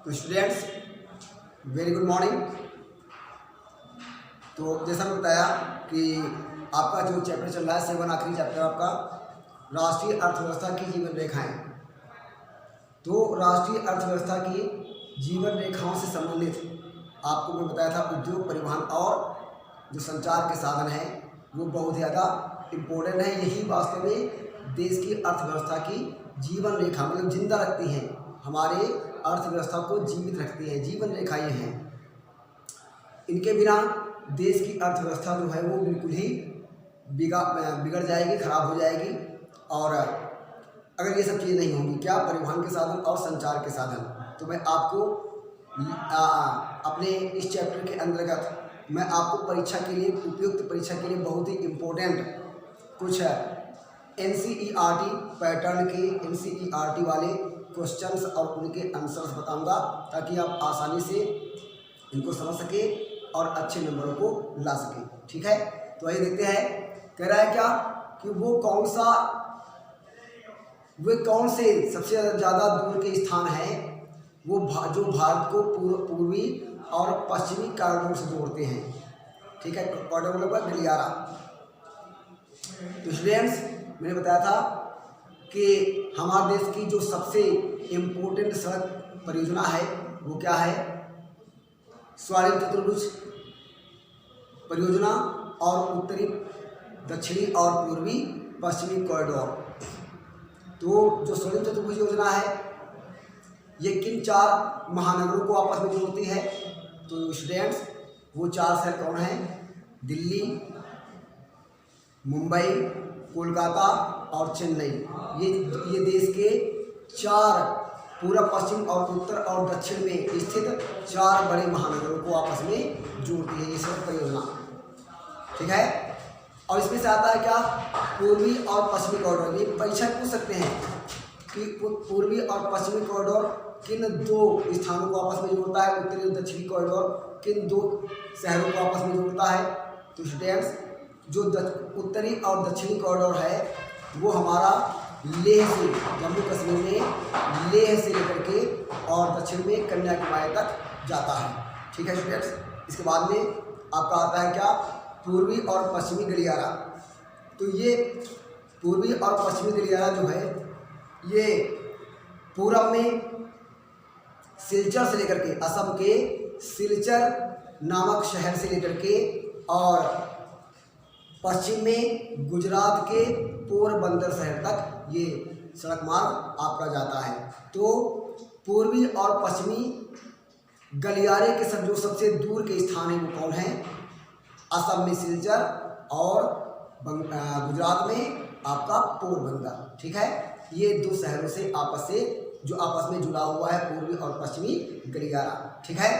तो students very good morning. तो जैसा मैं बताया कि आपका जो चैप्टर चल रहा है 7 आखिरी चैप्टर आपका राष्ट्रीय अर्थव्यवस्था की जीवन रेखाएं। तो राष्ट्रीय अर्थव्यवस्था की जीवन रेखाओं से संबंधित आपको मैं बताया था उद्योग, परिवहन और जो संचार के साधन हैं वो बहुत ज़्यादा इम्पोर्टेंट है। यही वास्तव में देश की अर्थव्यवस्था की जीवन रेखा मतलब जिंदा रखती हैं, हमारे अर्थव्यवस्था को जीवित रखती है। जीवन रेखा ये हैं, इनके बिना देश की अर्थव्यवस्था जो है वो बिल्कुल ही बिगड़ जाएगी, खराब हो जाएगी। और अगर ये सब चीज़ें नहीं होंगी, क्या परिवहन के साधन और संचार के साधन, तो मैं आपको अपने इस चैप्टर के अंतर्गत मैं आपको परीक्षा के लिए, उपयुक्त परीक्षा के लिए बहुत ही इम्पोर्टेंट कुछ NCERT पैटर्न के NCERT वाले क्वेश्चंस और उनके आंसर्स बताऊंगा ताकि आप आसानी से इनको समझ सके और अच्छे नंबरों को ला सके। ठीक है, तो आइए देखते हैं। कह रहा है क्या कि वो कौन से सबसे ज़्यादा दूर के स्थान हैं वो जो भारत को पूर्वी और पश्चिमी कॉरिडोर से जोड़ते हैं। ठीक है, कॉरिडोर मतलब गलियारा। तो स्टूडेंट्स मैंने बताया था कि हमारे देश की जो सबसे इम्पोर्टेंट सड़क परियोजना है वो क्या है, स्वर्णिम चतुर्भुज परियोजना और उत्तरी, दक्षिणी और पूर्वी पश्चिमी कॉरिडोर। तो जो स्वर्णिम चतुर्भुज योजना है ये किन 4 महानगरों को आपस में जोड़ती है? तो स्टूडेंट्स वो 4 शहर कौन हैं? दिल्ली, मुंबई, कोलकाता और चेन्नई। ये देश के 4 पूर्व, पश्चिम और उत्तर और दक्षिण में स्थित 4 बड़े महानगरों को आपस में जोड़ती है ये सड़क परियोजना। ठीक है, और इसमें से आता है क्या, पूर्वी और पश्चिमी कॉरिडोर। ये परीक्षा पूछ सकते हैं कि पूर्वी और पश्चिमी कॉरिडोर किन 2 स्थानों को आपस में जोड़ता है, उत्तरी और दक्षिणी कॉरिडोर किन 2 शहरों को आपस में जोड़ता है? तो स्टूडेंट्स जो उत्तरी और दक्षिणी कॉरिडोर है वो हमारा लेह से, जम्मू कश्मीर में लेह से लेकर के और दक्षिण में कन्याकुमारी तक जाता है। ठीक है स्टूडेंट्स, इसके बाद में आपका आता है क्या, पूर्वी और पश्चिमी गलियारा। तो ये पूर्वी और पश्चिमी गलियारा जो है ये पूरब में सिलचर से लेकर के, असम के सिलचर नामक शहर से लेकर के और पश्चिम में गुजरात के पोरबंदर शहर तक ये सड़क मार्ग आपका जाता है। तो पूर्वी और पश्चिमी गलियारे के सब जो सबसे दूर के स्थान हैं वो कौन है? असम में सिलचर और गुजरात में आपका पोरबंदर। ठीक है, ये 2 शहरों से आपस में जुड़ा हुआ है पूर्वी और पश्चिमी गलियारा। ठीक है,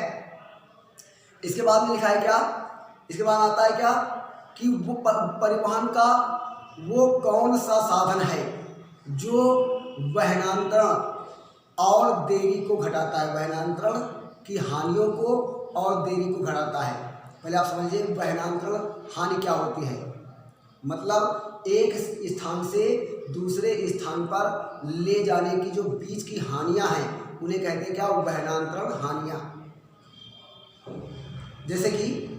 इसके बाद में लिखा है क्या, इसके बाद आता है क्या कि वो परिवहन का वो कौन सा साधन है जो वहनांतरण और देरी को घटाता है, वहनांतरण की हानियों को और देरी को घटाता है। पहले आप समझिए वहनांतरण हानि क्या होती है। मतलब एक स्थान से दूसरे स्थान पर ले जाने की जो बीच की हानियां हैं उन्हें कहते हैं क्या, वहनांतरण हानियां। जैसे कि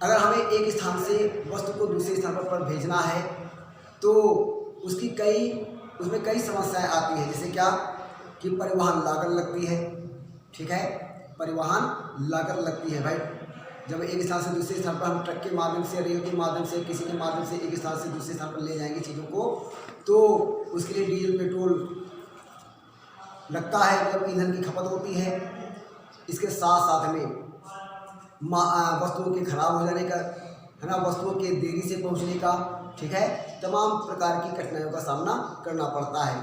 अगर हमें एक स्थान से वस्तु को दूसरे स्थान पर भेजना है तो उसमें कई समस्याएं आती हैं। जैसे क्या कि परिवहन लागत लगती है। ठीक है, परिवहन लागत लगती है भाई। जब एक स्थान से दूसरे स्थान पर हम ट्रक के माध्यम से, रेल के माध्यम से, किसी के माध्यम से एक स्थान से दूसरे स्थान पर ले जाएंगे चीज़ों को, तो उसके लिए डीजल पेट्रोल लगता है, मतलब ईंधन की खपत होती है। इसके साथ साथ में वस्तुओं के खराब हो जाने का, है ना, वस्तुओं के देरी से पहुंचने का, ठीक है, तमाम प्रकार की कठिनाइयों का सामना करना पड़ता है।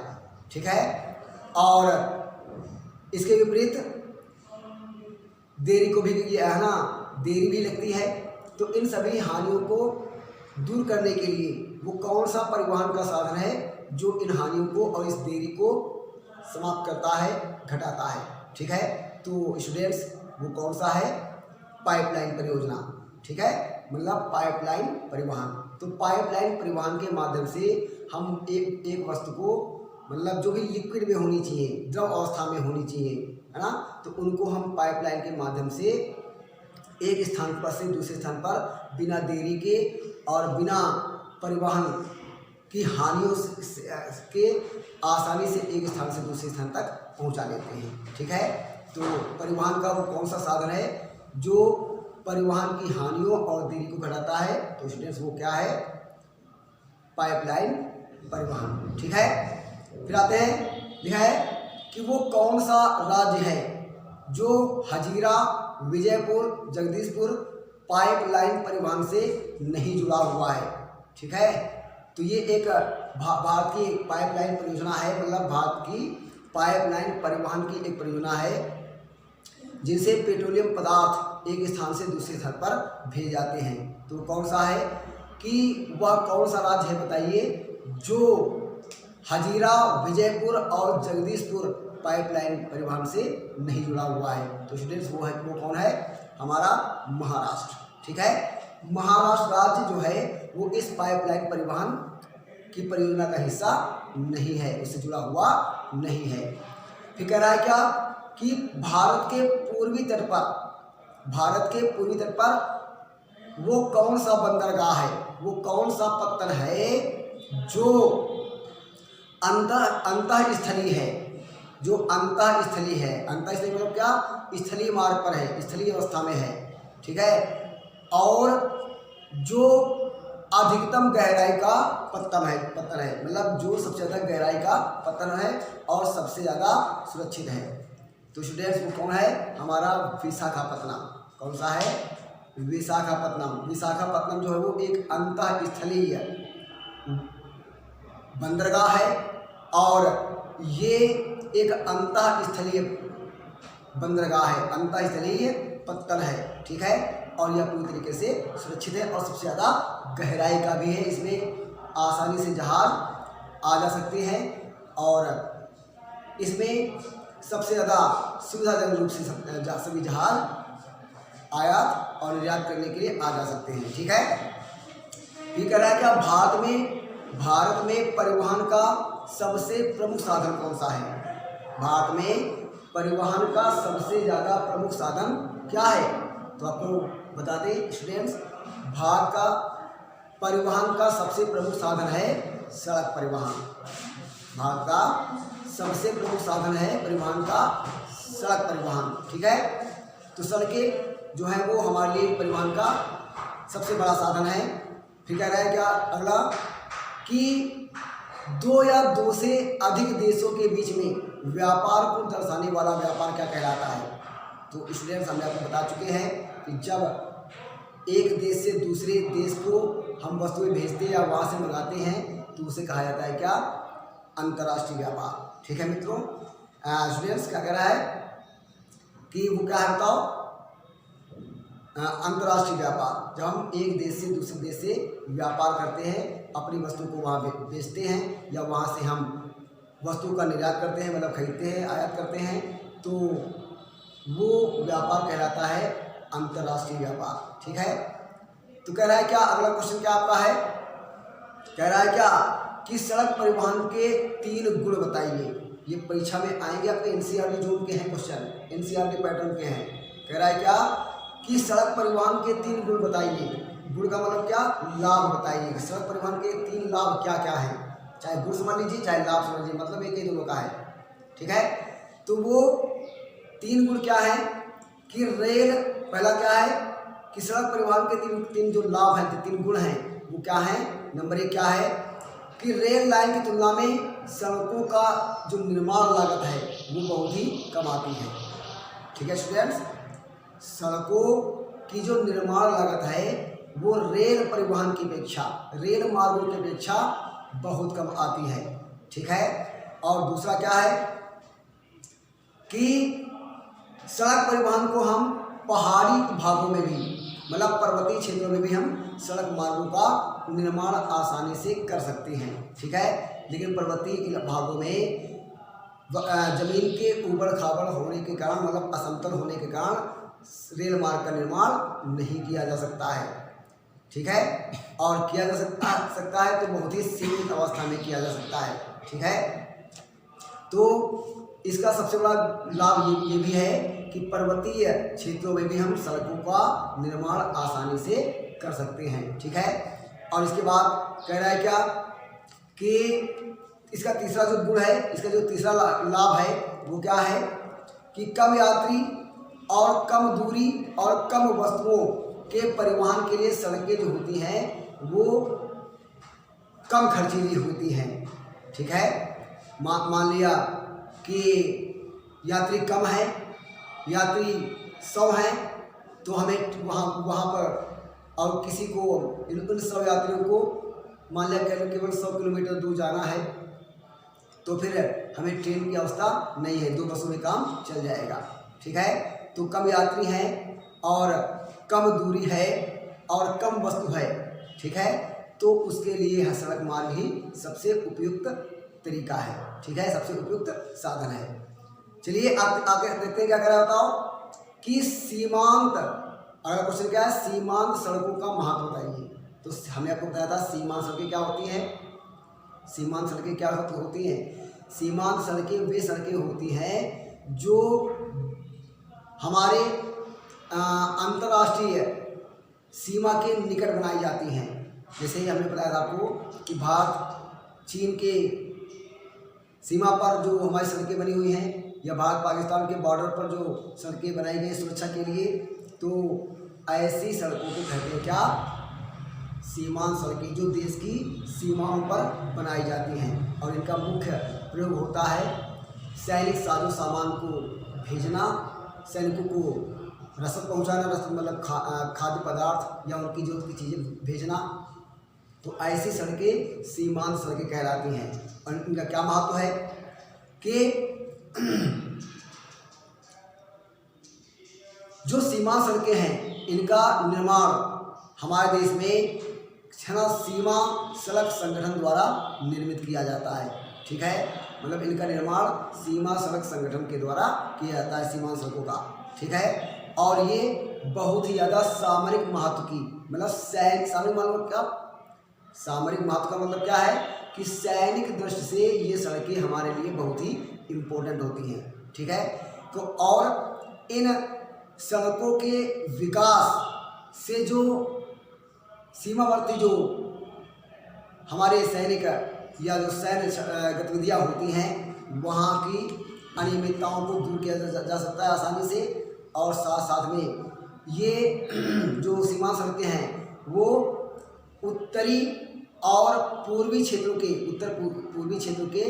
ठीक है, और इसके विपरीत देरी को भी, ये है ना, देरी भी लगती है। तो इन सभी हानियों को दूर करने के लिए वो कौन सा परिवहन का साधन है जो इन हानियों को और इस देरी को समाप्त करता है, घटाता है? ठीक है, तो स्टूडेंट्स वो कौन सा है? पाइपलाइन परियोजना। ठीक है, मतलब पाइपलाइन परिवहन। तो पाइपलाइन परिवहन के माध्यम से हम एक वस्तु को मतलब जो भी लिक्विड में होनी चाहिए, द्रव अवस्था में होनी चाहिए, है ना, तो उनको हम पाइपलाइन के माध्यम से एक स्थान पर से दूसरे स्थान पर बिना देरी के और बिना परिवहन की हानियों के आसानी से एक स्थान से दूसरे स्थान तक पहुंचा लेते हैं। ठीक है, तो परिवहन का वो कौन सा साधन है जो परिवहन की हानियों और देरी को घटाता है? तो स्टूडेंट्स वो क्या है? पाइपलाइन परिवहन। ठीक है, फिर आते हैं, लिखा है कि वो कौन सा राज्य है जो हजीरा, विजयपुर, जगदीशपुर पाइपलाइन परिवहन से नहीं जुड़ा हुआ है। ठीक है, तो ये एक भारत की एक पाइपलाइन परियोजना है, मतलब भारत की पाइपलाइन परिवहन की एक परियोजना है जिनसे पेट्रोलियम पदार्थ एक स्थान से दूसरे स्थान पर भेजे जाते हैं। तो कौन सा है कि वह कौन सा राज्य है बताइए जो हजीरा, विजयपुर और जगदीशपुर पाइपलाइन परिवहन से नहीं जुड़ा हुआ है? तो स्टूडेंट्स वो कौन है? हमारा महाराष्ट्र। ठीक है, महाराष्ट्र राज्य जो है वो इस पाइपलाइन परिवहन की परियोजना का हिस्सा नहीं है, इससे जुड़ा हुआ नहीं है। फिर कह रहा है क्या कि भारत के पूर्वी तट पर वो कौन सा बंदरगाह है, वो कौन सा पत्तन है जो अंतःस्थलीय है, जो अंतःस्थलीय है। अंतःस्थलीय मतलब क्या? स्थलीय मार्ग पर है, स्थलीय अवस्था में है। ठीक है, और जो अधिकतम गहराई का पत्तन है, मतलब जो सबसे ज़्यादा गहराई का पत्तन है और सबसे ज़्यादा सुरक्षित है। तो स्टूडेंट्स वो कौन है? हमारा विशाखापत्तनम। कौन सा है? विशाखापत्तनम। विशाखापत्तनम जो है वो एक अंतःस्थलीय बंदरगाह है और ये एक अंतःस्थलीय बंदरगाह है, अंतःस्थलीय पत्तन है। ठीक है, और यह पूरी तरीके से सुरक्षित है और सबसे ज़्यादा गहराई का भी है। इसमें आसानी से जहाज आ जा सकते हैं और इसमें सबसे ज़्यादा सुविधाजनक रूप से सभी जहाज आयात और निर्यात करने के लिए आ जा सकते हैं। ठीक है, ये कह रहा है कि भारत में परिवहन का सबसे प्रमुख साधन कौन सा है? भारत में परिवहन का सबसे ज़्यादा प्रमुख साधन क्या है? तो आपको बता दें स्टूडेंट्स, भारत का परिवहन का सबसे प्रमुख साधन है सड़क परिवहन। भारत का सबसे प्रमुख साधन है परिवहन का सड़क परिवहन। ठीक है, तो सड़कें जो है वो हमारे लिए परिवहन का सबसे बड़ा साधन है। फिर कह रहा है क्या अगला कि दो या दो से अधिक देशों के बीच में व्यापार को दर्शाने वाला व्यापार क्या कहलाता है? तो स्टूडेंट्स हमने आपको बता चुके हैं कि जब एक देश से दूसरे देश को हम वस्तुएं भेजते हैं या वहाँ से मंगाते हैं तो उसे कहा जाता है क्या? अंतर्राष्ट्रीय व्यापार। ठीक है मित्रों, स्टूडेंट्स क्या कह रहा है कि वो क्या है बताओ? अंतर्राष्ट्रीय व्यापार। जब हम एक देश से दूसरे देश से व्यापार करते हैं, अपनी वस्तु को वहाँ बेचते हैं या वहाँ से हम वस्तु का निर्यात करते हैं, मतलब खरीदते हैं, आयात करते हैं, तो वो व्यापार कहलाता है अंतर्राष्ट्रीय व्यापार। ठीक है, तो कह रहा है क्या अगला क्वेश्चन क्या आपका है? कह रहा है क्या कि सड़क परिवहन के 3 गुण बताइए। ये परीक्षा में आएंगे, आपके एनसीईआरटी जोन के हैं क्वेश्चन, एनसीईआरटी पैटर्न के हैं। कह रहा है क्या कि सड़क परिवहन के 3 गुण बताइए। गुण का मतलब क्या? लाभ बताइए। सड़क परिवहन के 3 लाभ क्या क्या है? चाहे गुण समझ लीजिए चाहे लाभ समझ लीजिए, मतलब एक ही दोनों का है। ठीक है, तो वो 3 गुण क्या है कि रेल, पहला क्या है कि सड़क परिवहन के तीन जो लाभ हैं, 3 गुण हैं वो क्या है? नंबर 1 क्या है कि रेल लाइन की तुलना में सड़कों का जो निर्माण लागत है वो बहुत ही कम आती है। ठीक है स्टूडेंट्स, सड़कों की जो निर्माण लागत है वो रेल परिवहन की अपेक्षा, रेल मार्गों की अपेक्षा बहुत कम आती है। ठीक है, और दूसरा क्या है कि सड़क परिवहन को हम पहाड़ी भागों में भी, मतलब पर्वतीय क्षेत्रों में भी हम सड़क मार्गों का निर्माण आसानी से कर सकते हैं। ठीक है, लेकिन पर्वतीय भागों में जमीन के ऊबड़ खाबड़ होने के कारण, मतलब असमतल होने के कारण रेल मार्ग का निर्माण नहीं किया जा सकता है। ठीक है, और किया जा सकता है तो बहुत ही सीमित अवस्था में किया जा सकता है। ठीक है। तो इसका सबसे बड़ा लाभ ये भी है कि पर्वतीय क्षेत्रों में भी हम सड़कों का निर्माण आसानी से कर सकते हैं, ठीक है। और इसके बाद कह रहा है क्या कि इसका तीसरा जो गुण है, इसका जो तीसरा लाभ है वो क्या है कि कम यात्री और कम दूरी और कम वस्तुओं के परिवहन के लिए सड़कें जो होती हैं वो कम खर्चीली होती हैं, ठीक है। मान लिया कि यात्री कम है, यात्री 100 हैं, तो हमें वहाँ पर और किसी को इन 100 यात्रियों को मान लिया केवल 100 किलोमीटर दूर जाना है, तो फिर हमें ट्रेन की आवश्यकता नहीं है, 2 बसों में काम चल जाएगा, ठीक है। तो कम यात्री हैं और कम दूरी है और कम वस्तु है, ठीक है, तो उसके लिए सड़क मार्ग ही सबसे उपयुक्त तरीका है, ठीक है, सबसे उपयुक्त साधन है। चलिए आगे देखते हैं क्या कह रहा है, बताओ कि सीमांत, अगर क्वेश्चन क्या है, सीमांत सड़कों का महत्व बताइए। तो हमने आपको बताया था सीमांत सड़कें क्या होती हैं। सीमांत सड़कें क्या होती हैं? सीमांत सड़कें वे सड़कें होती हैं जो हमारे अंतर्राष्ट्रीय सीमा के निकट बनाई जाती हैं। जैसे ही हमने बताया था आपको कि भारत चीन के सीमा पर जो हमारी सड़कें बनी हुई हैं, या भारत पाकिस्तान के बॉर्डर पर जो सड़कें बनाई गई सुरक्षा के लिए, तो ऐसी सड़कों को कहते हैं क्या? सीमांत सड़कें, जो देश की सीमाओं पर बनाई जाती हैं। और इनका मुख्य प्रयोग होता है सैनिक साजो सामान को भेजना, सैनिकों को रसद पहुंचाना, रसद मतलब खाद्य पदार्थ या उनकी जरूरत की चीज़ें भेजना। तो ऐसी सड़कें सीमांत सड़कें कहलाती हैं। और इनका क्या महत्व है कि जो सीमांत सड़कें हैं इनका निर्माण हमारे देश में सीमा सड़क संगठन द्वारा निर्मित किया जाता है, ठीक है। मतलब इनका निर्माण सीमा सड़क संगठन के द्वारा किया जाता है, सीमांत सड़कों का, ठीक है। और ये बहुत ही ज़्यादा सामरिक महत्व की, मतलब सामरिक मतलब क्या? सामरिक महत्व का मतलब क्या है कि सैनिक दृष्टि से ये सड़कें हमारे लिए बहुत ही इम्पोर्टेंट होती हैं, ठीक है। तो और इन सड़कों के विकास से जो सीमावर्ती जो हमारे सैनिक या जो सैन्य गतिविधियाँ होती हैं वहाँ की अनियमितताओं को दूर किया जा सकता है आसानी से। और साथ साथ में ये जो सीमांत सड़कें हैं वो उत्तरी और पूर्वी क्षेत्रों के पूर्वी क्षेत्रों के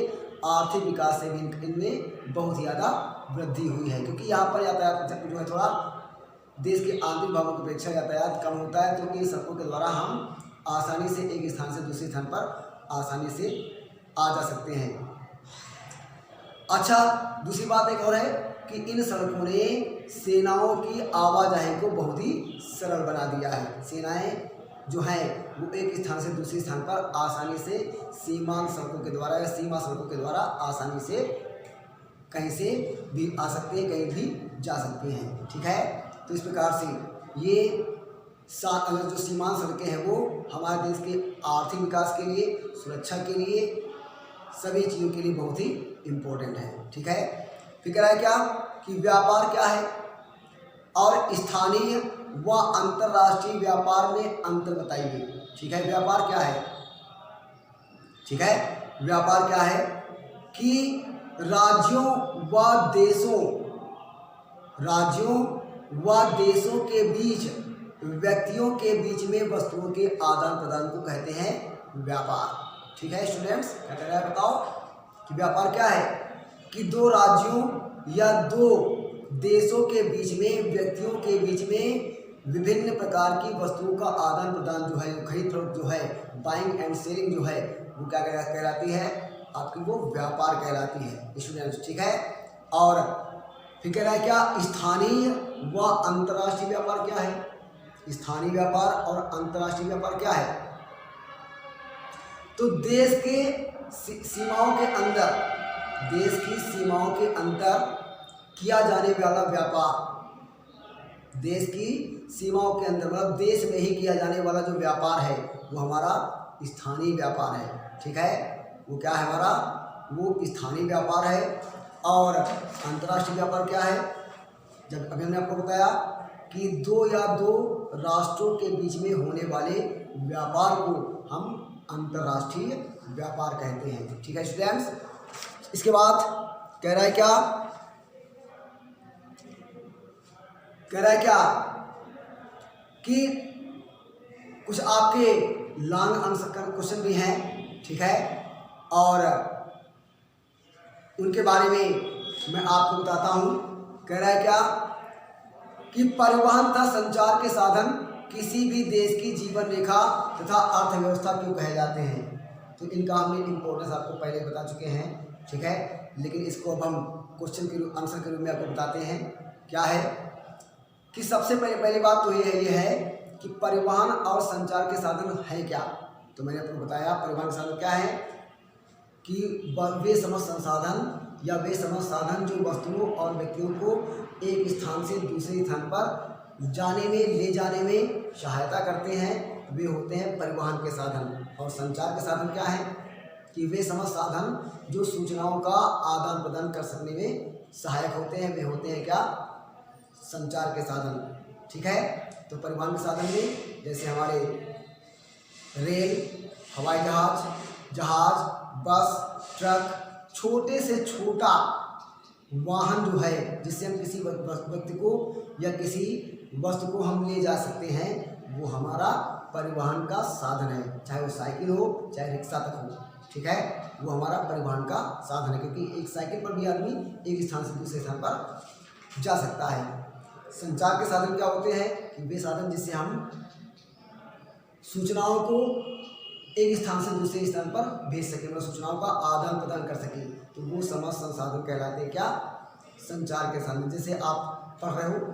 आर्थिक विकास से भी इनमें बहुत ज़्यादा वृद्धि हुई है, क्योंकि यहाँ पर यातायात जो है थोड़ा देश के आंतरिक भागों की अपेक्षा यातायात कम होता है, तो इन सड़कों के द्वारा हम आसानी से एक स्थान से दूसरे स्थान पर आसानी से आ जा सकते हैं। अच्छा, दूसरी बात एक और है कि इन सड़कों ने सेनाओं की आवाजाही को बहुत ही सरल बना दिया है। सेनाएं जो हैं वो एक स्थान से दूसरे स्थान पर आसानी से सीमांत सड़कों के द्वारा या सीमा सड़कों के द्वारा आसानी से कहीं से भी आ सकते हैं, कहीं भी जा सकते हैं, ठीक है। तो इस प्रकार से ये अगर जो सीमांत सड़कें हैं वो हमारे देश के आर्थिक विकास के लिए, सुरक्षा के लिए, सभी चीज़ों के लिए बहुत ही इम्पोर्टेंट है, ठीक है। फिर कह रहा है क्या कि व्यापार क्या है और स्थानीय व अंतर्राष्ट्रीय व्यापार में अंतर बताइए, ठीक है। व्यापार क्या है, ठीक है। व्यापार क्या है कि राज्यों व देशों के बीच, व्यक्तियों के बीच में वस्तुओं के आदान प्रदान को कहते हैं व्यापार, ठीक है। स्टूडेंट्स क्या कह रहा है, बताओ कि व्यापार क्या है कि 2 राज्यों या 2 देशों के बीच में, व्यक्तियों के बीच में विभिन्न प्रकार की वस्तुओं का आदान प्रदान जो है, खरीद फरोख्त जो है, बाइंग एंड सेलिंग जो है, वो क्या कहलाती है आपकी? वो व्यापार कहलाती है स्टूडेंट्स, ठीक है। और फिर कह रहा है क्या स्थानीय व अंतर्राष्ट्रीय व्यापार क्या है? स्थानीय व्यापार और अंतर्राष्ट्रीय व्यापार क्या है? तो देश के सीमाओं के अंदर, देश की सीमाओं के अंदर किया जाने वाला व्यापार, देश की सीमाओं के अंदर मतलब देश में ही किया जाने वाला जो व्यापार है वो हमारा स्थानीय व्यापार है, ठीक है। वो क्या है? हमारा वो स्थानीय व्यापार है। और अंतर्राष्ट्रीय व्यापार क्या है? जब अभी हमने आपको बताया कि दो या दो राष्ट्रों के बीच में होने वाले व्यापार को हम अंतर्राष्ट्रीय व्यापार कहते हैं। ठीक है स्टूडेंट्स। इसके बाद कह रहा है क्या कि कुछ आपके लॉन्ग आंसर क्वेश्चन भी हैं। ठीक है, और उनके बारे में मैं आपको बताता हूँ। कह रहा है क्या कि परिवहन तथा संचार के साधन किसी भी देश की जीवन रेखा तथा अर्थव्यवस्था क्यों कहे जाते हैं? तो इनका हमने इम्पोर्टेंस आपको पहले बता चुके हैं। ठीक है, लेकिन इसको अब हम क्वेश्चन के आंसर के रूप में आपको बताते हैं। क्या है कि सबसे पहली बात तो ये है कि परिवहन और संचार के साधन है क्या? तो मैंने आपको बताया परिवहन के साधन क्या है कि वे समस्त संसाधन या वे समस्त साधन जो वस्तुओं और व्यक्तियों को एक स्थान से दूसरे स्थान पर जाने में ले जाने में सहायता करते हैं, वे होते हैं परिवहन के साधन। और संचार के साधन क्या है कि वे समस्त साधन जो सूचनाओं का आदान प्रदान कर सकने में सहायक होते हैं, वे होते हैं क्या? संचार के साधन। ठीक है, तो परिवहन के साधन में जैसे हमारे रेल, हवाई जहाज, बस, ट्रक, छोटे से छोटा वाहन जो है जिससे हम किसी व्यक्ति को या किसी वस्तु को हम ले जा सकते हैं, वो हमारा परिवहन का साधन है। चाहे वो साइकिल हो, चाहे रिक्शा तक हो। ठीक है, वो हमारा परिवहन का साधन है, क्योंकि एक साइकिल पर भी आदमी एक स्थान से दूसरे स्थान पर जा सकता है। संचार के साधन क्या होते हैं कि वे साधन जिससे हम सूचनाओं को एक स्थान से दूसरे स्थान पर भेज सकें, मतलब सूचनाओं का आदान प्रदान कर सकें, तो वो समस्त संसाधन कहलाते हैं क्या? संचार के साधन। जैसे आप पढ़ रहे हो,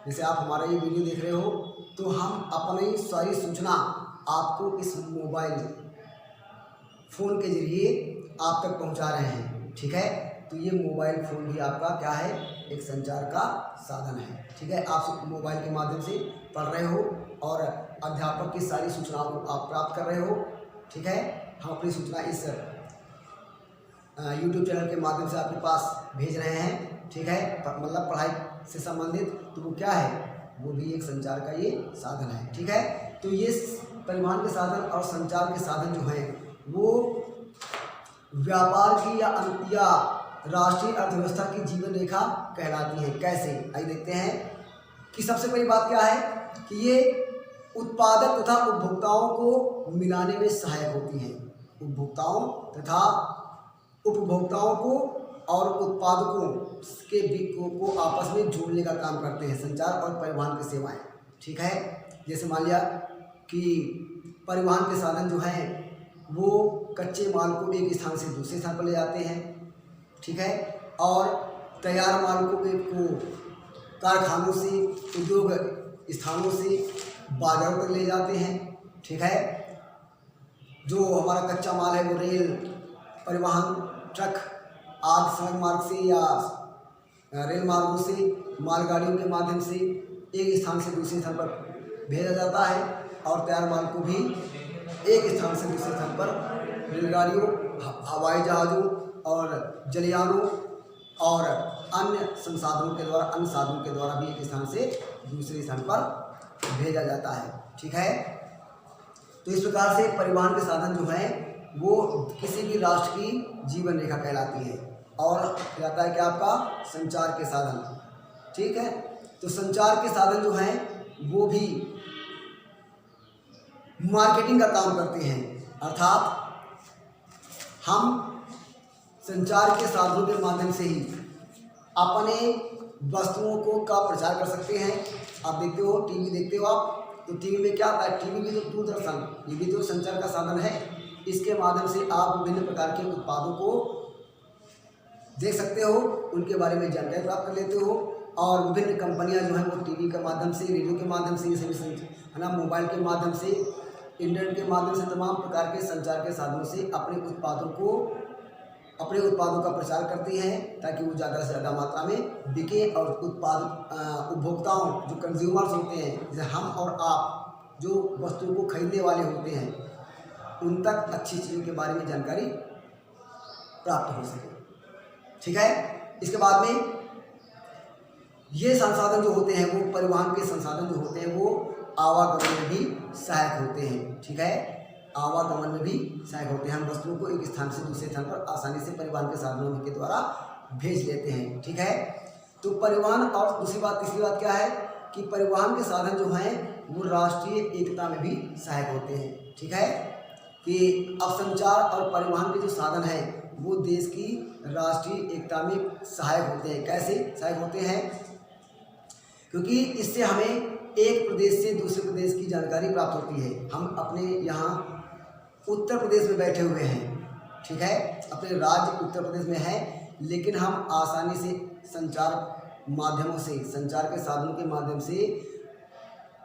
जैसे आप हमारा ये वीडियो देख रहे हो, तो हम अपनी सारी सूचना आपको इस मोबाइल फ़ोन के जरिए आप तक पहुंचा रहे हैं। ठीक है, तो ये मोबाइल फ़ोन भी आपका क्या है? एक संचार का साधन है। ठीक है, आप मोबाइल के माध्यम से पढ़ रहे हो और अध्यापक की सारी सूचनाओं को आप प्राप्त कर रहे हो। ठीक है, हम अपनी सूचना इस YouTube चैनल के माध्यम से आपके पास भेज रहे हैं। ठीक है, मतलब पढ़ाई से संबंधित, तो वो क्या है? वो भी एक संचार का ये साधन है। ठीक है, तो ये परिवहन के साधन और संचार के साधन जो हैं वो व्यापार की या राष्ट्रीय अर्थव्यवस्था की जीवन रेखा कहलाती है। कैसे? आइए देखते हैं कि सबसे पहली बात क्या है कि ये उत्पादक तथा उपभोक्ताओं को मिलाने में सहायक होती हैं। उपभोक्ताओं तथा उपभोक्ताओं को और उत्पादकों के को आपस में जोड़ने का काम करते हैं संचार और परिवहन की सेवाएं। ठीक है, जैसे मान लिया कि परिवहन के साधन जो हैं वो कच्चे माल को एक स्थान से दूसरे स्थान पर ले जाते हैं। ठीक है, और तैयार माल को कारखानों से, उद्योग स्थानों से बाजारों तक ले जाते हैं। ठीक है, जो हमारा कच्चा माल है वो रेल परिवहन, ट्रक आदि सड़क मार्ग से या रेल मार्गों से, मालगाड़ियों के माध्यम से एक स्थान से दूसरे स्थान पर भेजा जाता है। और तैयार माल को भी एक स्थान से दूसरे स्थान पर रेलगाड़ियों, हवाई जहाज़ों और जलयानों और अन्य साधनों के द्वारा भी एक स्थान से दूसरे स्थान पर भेजा जाता है। ठीक है, तो इस प्रकार से परिवहन के साधन जो हैं वो किसी भी राष्ट्र की जीवन रेखा कहलाती है। और कहलाता है कि आपका संचार के साधन। ठीक है, तो संचार के साधन जो हैं वो भी मार्केटिंग का काम करते हैं, अर्थात हम संचार के साधनों के माध्यम से ही अपने वस्तुओं को का प्रचार कर सकते हैं। आप देखते हो, टीवी देखते हो आप, तो टीवी में क्या आता है? टीवी भी तो दूरदर्शन, ये भी तो संचार का साधन है। इसके माध्यम से आप विभिन्न प्रकार के उत्पादों को देख सकते हो, उनके बारे में जानकारी प्राप्त कर लेते हो। और विभिन्न कंपनियां जो हैं वो टीवी के माध्यम से, रेडियो के माध्यम से, है ना, मोबाइल के माध्यम से, इंटरनेट के माध्यम से, तमाम प्रकार के संचार के साधनों से अपने उत्पादों का प्रचार करती हैं ताकि वो ज़्यादा से ज़्यादा मात्रा में बिके और उपभोक्ताओं जो कंज्यूमर्स होते हैं, जैसे हम और आप जो वस्तु को खरीदने वाले होते हैं, उन तक अच्छी चीज़ों के बारे में जानकारी प्राप्त हो सके। ठीक है, इसके बाद में ये संसाधन जो होते हैं वो परिवहन के संसाधन जो होते हैं वो आवागमन में भी सहायक होते हैं। ठीक है, आवागमन में भी सहायक होते हैं। हम वस्तुओं को एक स्थान से दूसरे स्थान पर आसानी से परिवहन के साधनों के द्वारा भेज लेते हैं। ठीक है, तो परिवहन और दूसरी बात, तीसरी बात क्या है कि परिवहन के साधन जो हैं वो राष्ट्रीय एकता में भी सहायक होते हैं। ठीक है, कि अब संचार और परिवहन के जो साधन हैं वो देश की राष्ट्रीय एकता में सहायक होते हैं। कैसे सहायक होते हैं? क्योंकि इससे हमें एक प्रदेश से दूसरे प्रदेश की जानकारी प्राप्त होती है। हम अपने यहाँ उत्तर प्रदेश में बैठे हुए हैं, ठीक है, अपने राज्य उत्तर प्रदेश में है, लेकिन हम आसानी से संचार माध्यमों से, संचार के साधनों के माध्यम से,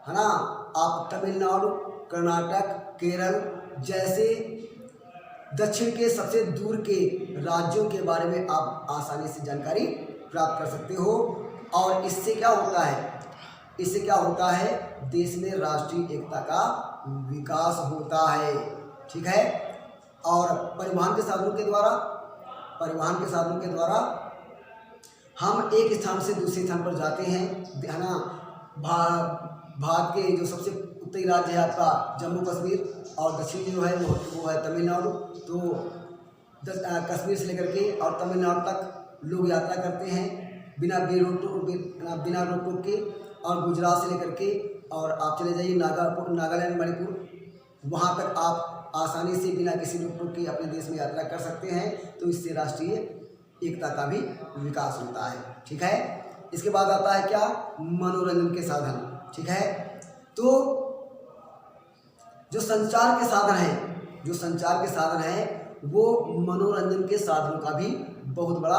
है ना, आप तमिलनाडु, कर्नाटक, केरल जैसे दक्षिण के सबसे दूर के राज्यों के बारे में आप आसानी से जानकारी प्राप्त कर सकते हो। और इससे क्या होता है? इससे क्या होता है? देश में राष्ट्रीय एकता का विकास होता है। ठीक है, और परिवहन के साधनों के द्वारा हम एक स्थान से दूसरे स्थान पर जाते हैं, है ना। भारत के जो सबसे उत्तरी राज्य है आपका जम्मू कश्मीर, और दक्षिणी जो है वो है तमिलनाडु। तो कश्मीर से लेकर के और तमिलनाडु तक लोग यात्रा करते हैं बिना रोक टोक के, और गुजरात से लेकर के और आप चले जाइए नागालैंड, मणिपुर, वहाँ तक आप आसानी से बिना किसी रोक टोक के अपने देश में यात्रा कर सकते हैं। तो इससे राष्ट्रीय एकता का भी विकास होता है। ठीक है, इसके बाद आता है क्या? मनोरंजन के साधन। ठीक है, तो जो संचार के साधन हैं वो मनोरंजन के साधनों का भी बहुत बड़ा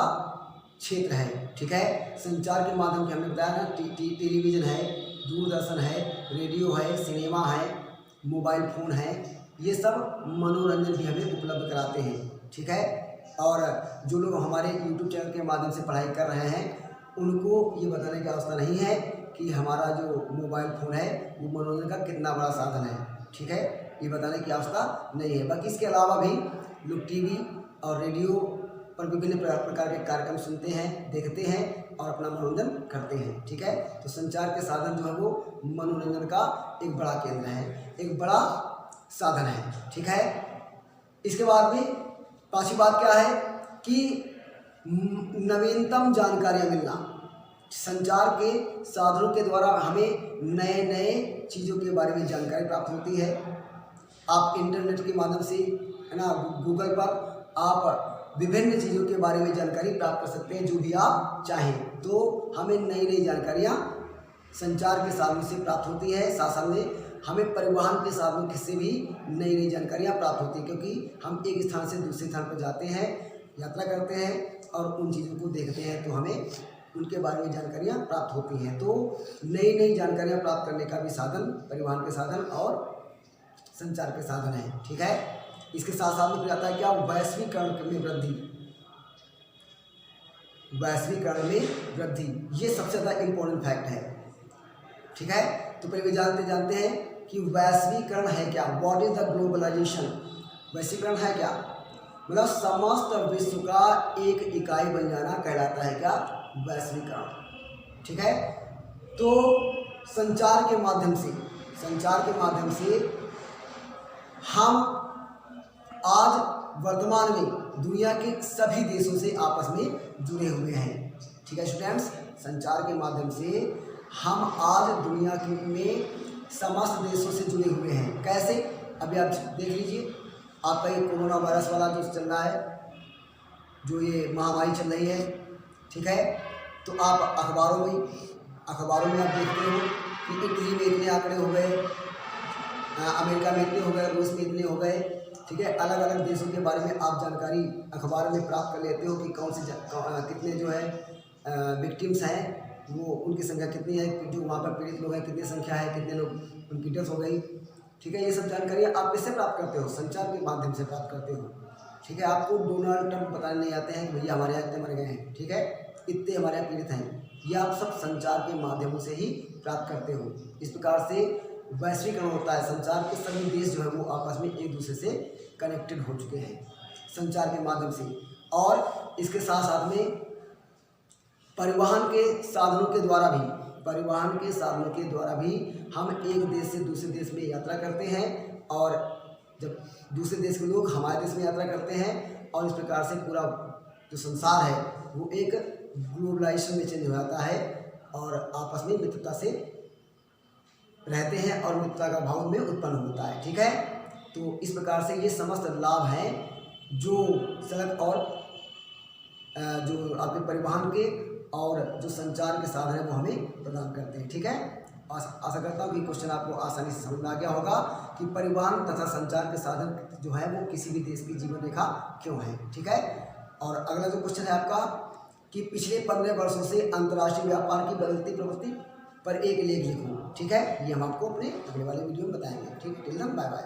क्षेत्र है। ठीक है, संचार के माध्यम से हमने बताया ना, टेलीविज़न है, दूरदर्शन है, रेडियो है, सिनेमा है, मोबाइल फ़ोन है, ये सब मनोरंजन भी हमें उपलब्ध कराते हैं। ठीक है, और जो लोग हमारे YouTube चैनल के माध्यम से पढ़ाई कर रहे हैं उनको ये बताने की आवश्यकता नहीं है कि हमारा जो मोबाइल फ़ोन है वो मनोरंजन का कितना बड़ा साधन है। ठीक है, ये बताने की आवश्यकता नहीं है। बाकी इसके अलावा भी लोग टीवी और रेडियो पर विभिन्न प्रकार के कार्यक्रम सुनते हैं, देखते हैं और अपना मनोरंजन करते हैं। ठीक है, तो संचार के साधन जो है वो मनोरंजन का एक बड़ा केंद्र है, एक बड़ा साधन है। ठीक है, इसके बाद में पांचवी बात क्या है कि नवीनतम जानकारियाँ मिलना। संचार के साधनों के द्वारा हमें नए नए चीज़ों के बारे में जानकारी प्राप्त होती है। आप इंटरनेट के माध्यम से, है ना, गूगल पर आप विभिन्न चीज़ों के बारे में जानकारी प्राप्त कर सकते हैं, जो भी आप चाहें। तो हमें नई नई जानकारियाँ संचार के साधनों से प्राप्त होती है। साथ साथ में हमें परिवहन के साधनों से भी नई नई जानकारियाँ प्राप्त होती हैं, क्योंकि हम एक स्थान से दूसरे स्थान पर जाते हैं, यात्रा करते हैं और उन चीज़ों को देखते हैं, तो हमें उनके बारे में जानकारियाँ प्राप्त होती हैं। तो नई नई जानकारियाँ प्राप्त करने का भी साधन परिवहन के साधन और संचार के साधन है। ठीक है, इसके साथ साथ में फिर आता है क्या? वैश्वीकरण में वृद्धि, ये सबसे ज़्यादा इम्पोर्टेंट फैक्ट है। ठीक है, तो पहले जानते हैं कि वैश्वीकरण है क्या? What is the globalization? वैश्वीकरण है क्या? मतलब समस्त विश्व का एक इकाई बन जाना कहलाता है क्या? वैश्वीकरण। ठीक है, तो संचार के माध्यम से हम आज वर्तमान में दुनिया के सभी देशों से आपस में जुड़े हुए हैं। ठीक है स्टूडेंट्स, संचार के माध्यम से हम आज दुनिया में समस्त देशों से जुड़े हुए हैं। कैसे? अभी आप देख लीजिए, आपका ये कोरोना वायरस वाला जो चल रहा है, जो ये महामारी चल रही है, ठीक है, तो आप अखबारों में आप देखते हो कि इटली में इतने आंकड़े हो गए, अमेरिका में इतने हो गए, रूस में इतने हो गए। ठीक है, अलग अलग देशों के बारे में आप जानकारी अखबार में प्राप्त कर लेते हो कि कौन से कितने जो है विक्टिम्स हैं, वो उनकी संख्या कितनी है, जो वहाँ पर पीड़ित लोग हैं कितनी संख्या है, कितने लोग उनकी डेथ हो गई। ठीक है, ये सब जानकारियाँ आप किससे प्राप्त करते हो? संचार के माध्यम से प्राप्त करते हो। ठीक है, आपको डोनाल्ड ट्रंप बताने नहीं आते हैं कि भैया हमारे यहाँ इतने मर गए हैं, ठीक है, इतने हमारे यहाँ पीड़ित हैं। ये आप सब संचार के माध्यमों से ही प्राप्त करते हो। इस प्रकार से वैश्वीकरण होता है। संचार के सभी देश जो है वो आपस में एक दूसरे से कनेक्टेड हो चुके हैं संचार के माध्यम से। और इसके साथ साथ में परिवहन के साधनों के द्वारा भी हम एक देश से दूसरे देश में यात्रा करते हैं, और जब दूसरे देश के लोग हमारे देश में यात्रा करते हैं, और इस प्रकार से पूरा जो संसार है वो एक ग्लोबलाइजेशन में चेंज हो जाता है और आपस में मित्रता से रहते हैं और मित्रता का भाव में उत्पन्न होता है। ठीक है, तो इस प्रकार से ये समस्त लाभ हैं जो सड़क और जो आपके परिवहन के और जो संचार के साधन है वो हमें प्रदान करते हैं। ठीक है, आशा करता हूँ कि क्वेश्चन आपको आसानी से समझ में आ गया होगा कि परिवहन तथा संचार के साधन जो है वो किसी भी देश की जीवन रेखा क्यों है। ठीक है, और अगला जो क्वेश्चन है आपका कि पिछले 15 वर्षों से अंतर्राष्ट्रीय व्यापार की बदलती प्रवृत्ति पर एक लेख लिखो। ठीक है, ये हम आपको अपने अगले वाले वीडियो में बताएंगे। ठीक है, टिल देन बाय बाय।